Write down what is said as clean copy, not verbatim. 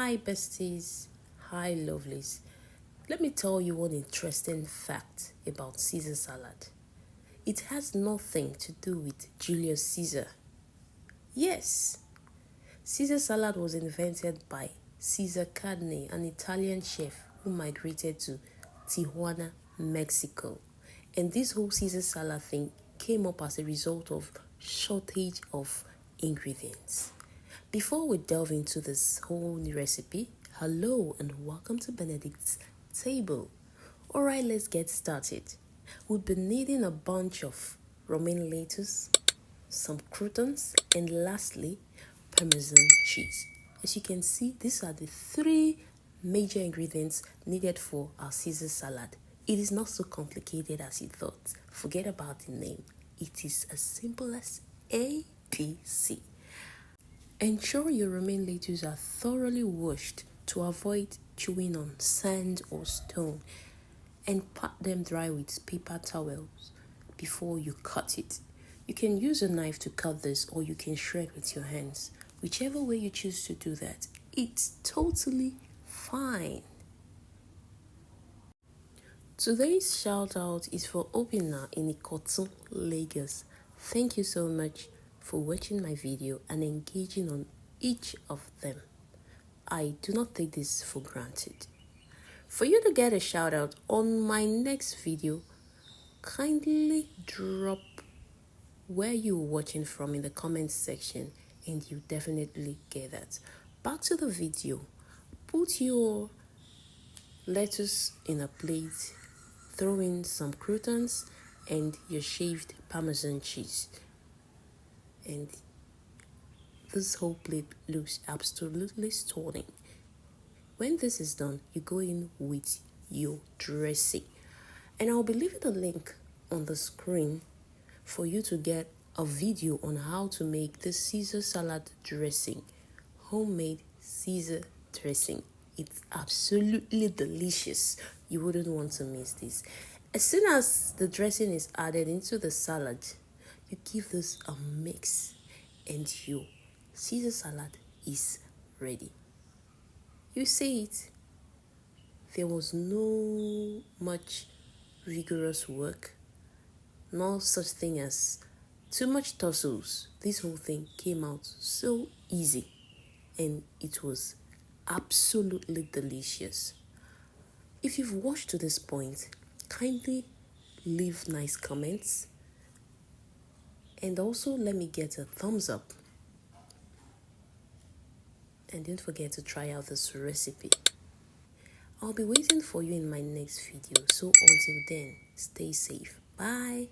Hi besties, hi lovelies. Let me tell you one interesting fact about Caesar salad. It has nothing to do with Julius Caesar. Yes, Caesar salad was invented by Caesar Carne, an Italian chef who migrated to Tijuana, Mexico. And this whole Caesar salad thing came up as a result of shortage of ingredients. Before we delve into this whole new recipe, hello and welcome to Benedict's table. Alright, let's get started. We'll be needing a bunch of romaine lettuce, some croutons, and lastly, Parmesan cheese. As you can see, these are the three major ingredients needed for our Caesar salad. It is not so complicated as you thought. Forget about the name. It is as simple as ABC. Ensure your romaine lettuce are thoroughly washed to avoid chewing on sand or stone, and pat them dry with paper towels before you cut it. You can use a knife to cut this, or you can shred with your hands. Whichever way you choose to do that, it's totally fine. Today's shout out is for Obina in Ikotun, Lagos. Thank you so much for watching my video and engaging on each of them. I do not take this for granted. For you to get a shout out on my next video, kindly drop where you're watching from in the comments section and you definitely get that. Back to the video. Put your lettuce in a plate, throw in some croutons and your shaved Parmesan cheese. And this whole plate looks absolutely stunning. When this is done, you go in with your dressing. And I'll be leaving a link on the screen for you to get a video on how to make the Caesar salad dressing. Homemade Caesar dressing. It's absolutely delicious. You wouldn't want to miss this. As soon as the dressing is added into the salad, you give this a mix and your Caesar salad is ready. You see it. There was no much rigorous work. No such thing as too much tussles. This whole thing came out so easy and it was absolutely delicious. If you've watched to this point, kindly leave nice comments and also let me get a thumbs up. And don't forget to try out this recipe. I'll be waiting for you in my next video. So until then, stay safe. Bye.